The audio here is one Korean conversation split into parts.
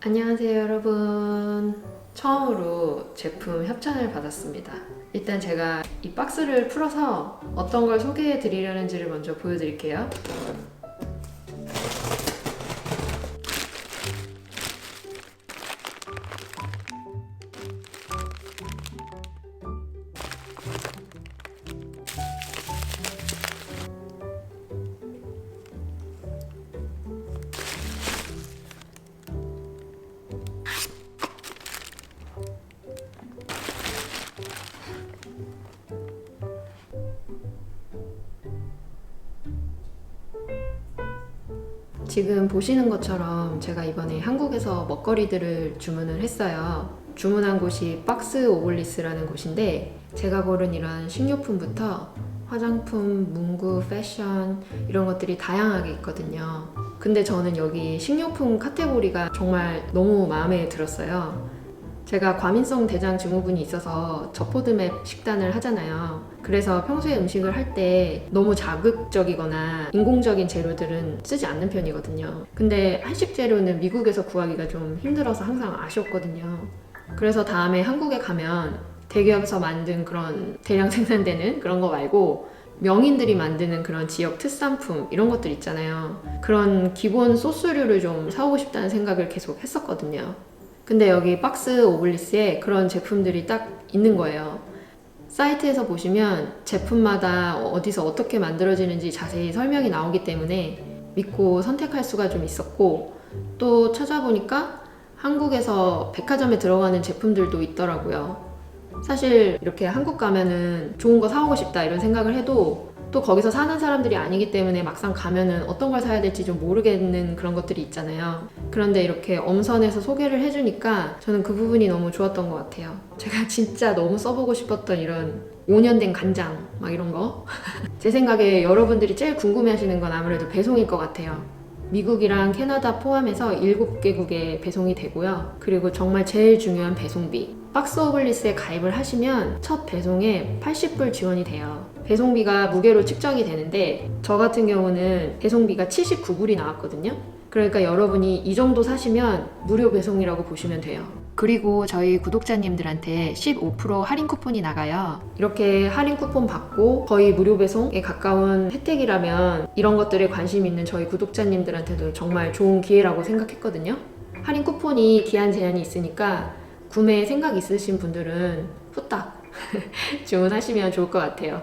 안녕하세요 여러분. 처음으로 제품 협찬을 받았습니다. 일단 제가 이 박스를 풀어서 어떤 걸 소개해 드리려는지를 먼저 보여드릴게요. 지금 보시는 것처럼 제가 이번에 한국에서 먹거리들을 주문을 했어요. 주문한 곳이 박스 오블리스라는 곳인데 제가 고른 이런 식료품부터 화장품, 문구, 패션 이런 것들이 다양하게 있거든요. 근데 저는 여기 식료품 카테고리가 정말 너무 마음에 들었어요. 제가 과민성 대장 증후군이 있어서 저포드맵 식단을 하잖아요. 그래서 평소에 음식을 할 때 너무 자극적이거나 인공적인 재료들은 쓰지 않는 편이거든요. 근데 한식 재료는 미국에서 구하기가 좀 힘들어서 항상 아쉬웠거든요. 그래서 다음에 한국에 가면 대기업에서 만든 그런 대량 생산되는 그런 거 말고 명인들이 만드는 그런 지역 특산품 이런 것들 있잖아요. 그런 기본 소스류를 좀 사오고 싶다는 생각을 계속 했었거든요. 근데 여기 박스 오블리스에 그런 제품들이 딱 있는 거예요. 사이트에서 보시면 제품마다 어디서 어떻게 만들어지는지 자세히 설명이 나오기 때문에 믿고 선택할 수가 좀 있었고, 또 찾아보니까 한국에서 백화점에 들어가는 제품들도 있더라고요. 사실 이렇게 한국 가면은 좋은 거 사오고 싶다 이런 생각을 해도 또 거기서 사는 사람들이 아니기 때문에 막상 가면은 어떤 걸 사야 될지 좀 모르겠는 그런 것들이 있잖아요. 그런데 이렇게 엄선해서 소개를 해주니까 저는 그 부분이 너무 좋았던 것 같아요. 제가 진짜 너무 써보고 싶었던 이런 5년 된 간장 막 이런 거. 제 생각에 여러분들이 제일 궁금해하시는 건 아무래도 배송일 것 같아요. 미국이랑 캐나다 포함해서 7개국에 배송이 되고요. 그리고 정말 제일 중요한 배송비. 박스 오블리스에 가입을 하시면 첫 배송에 80불 지원이 돼요. 배송비가 무게로 측정이 되는데 저 같은 경우는 배송비가 79불이 나왔거든요. 그러니까 여러분이 이 정도 사시면 무료 배송이라고 보시면 돼요. 그리고 저희 구독자님들한테 15% 할인 쿠폰이 나가요. 이렇게 할인 쿠폰 받고 거의 무료 배송에 가까운 혜택이라면 이런 것들에 관심 있는 저희 구독자님들한테도 정말 좋은 기회라고 생각했거든요. 할인 쿠폰이 기한 제한이 있으니까 구매 생각 있으신 분들은 후딱 주문하시면 좋을 것 같아요.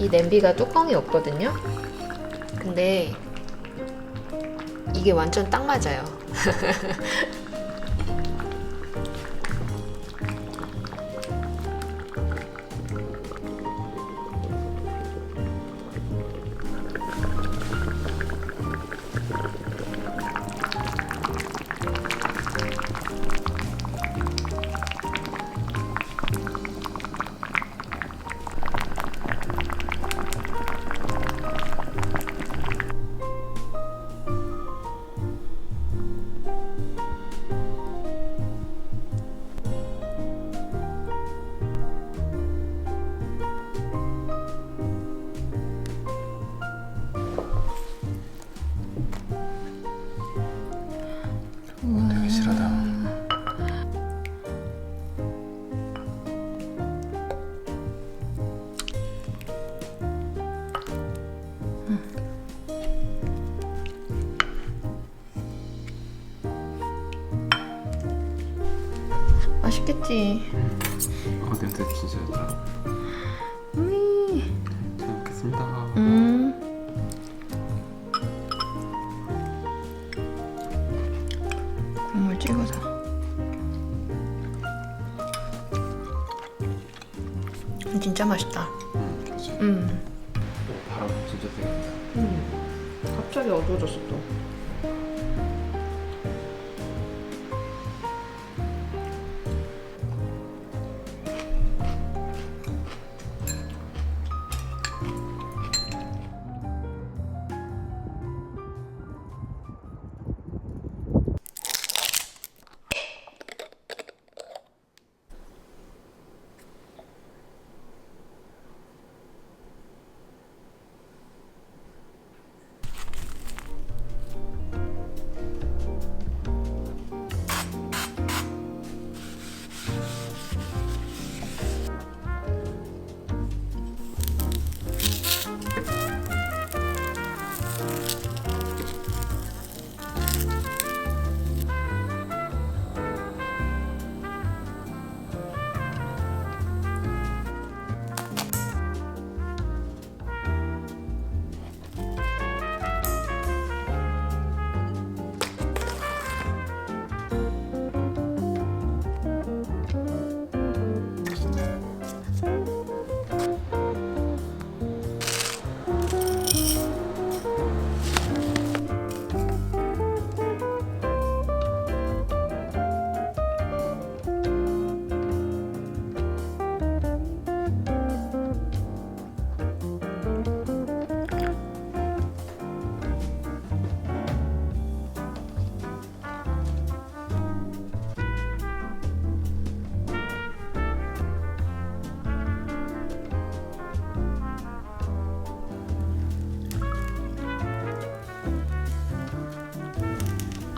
이 냄비가 뚜껑이 없거든요. 근데 이게 완전 딱 맞아요. 되게 실하다. 맛있겠지. 냄새 진짜 좋다. 잘 먹겠습니다. 국물 찍어서. 진짜 맛있다. 그렇지. 바람 진짜 세겠다. 갑자기 어두워졌어 또.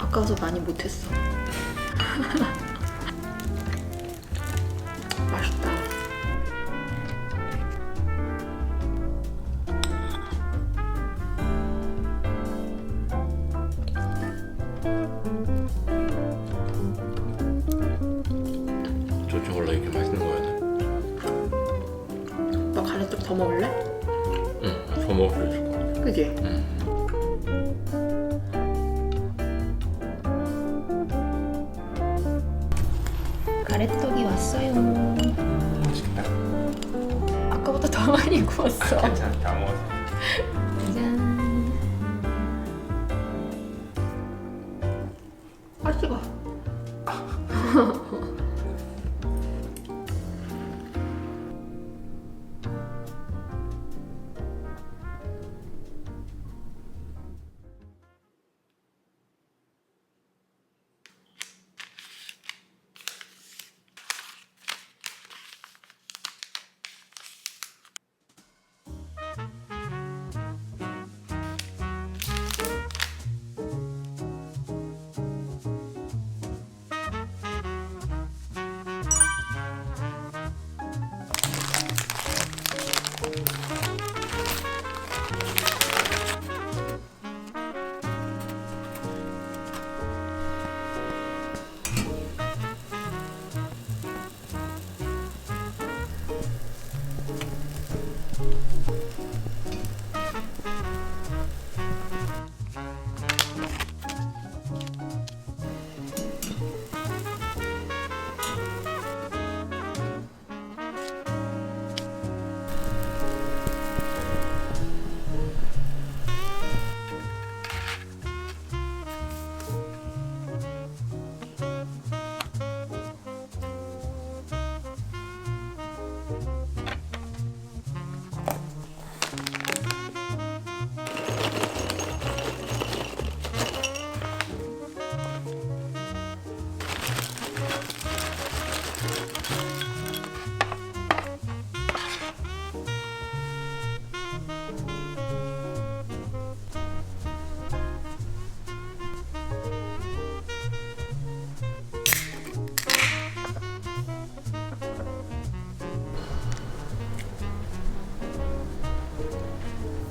아까워서 많이 못했어. 맛있다. 저 원래 이렇게 맛있는 거야? 너 가래떡 더 먹을래? 응, 더 먹을 수 있을 것 같아. 그지? 가래떡이 왔어요. 맛있겠다. 아까보다 더 많이 구웠어. 괜찮아, 다 먹었어. 짠. 아 뜨거.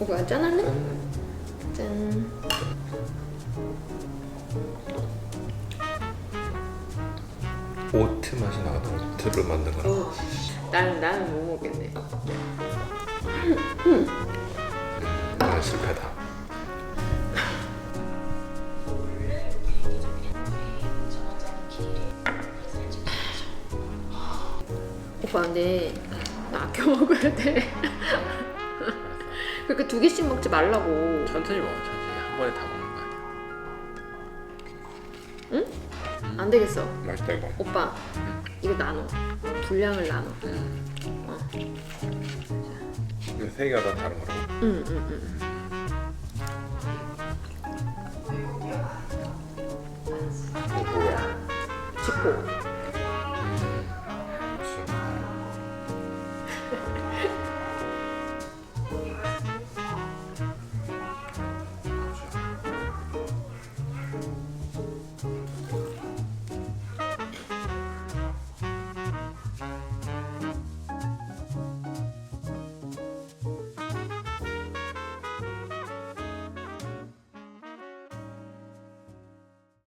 오빠 짠할래? 짠. 오트 맛이 나거든. 오트를 만든 거라. 나는 못 먹겠네. 나는 실패다. 오빠 근데 나 아껴 먹어야 돼. 그렇게 2개씩 먹지 말라고. 천천히 먹어. 천천히 한 번에 다 먹는 거 아니야. 안 되겠어. 맛있다 이거. 오빠 이거 나눠. 분량을 나눠. 근데 세 개가 다 다른 거라고. 응. 이거 뭐야? 지포.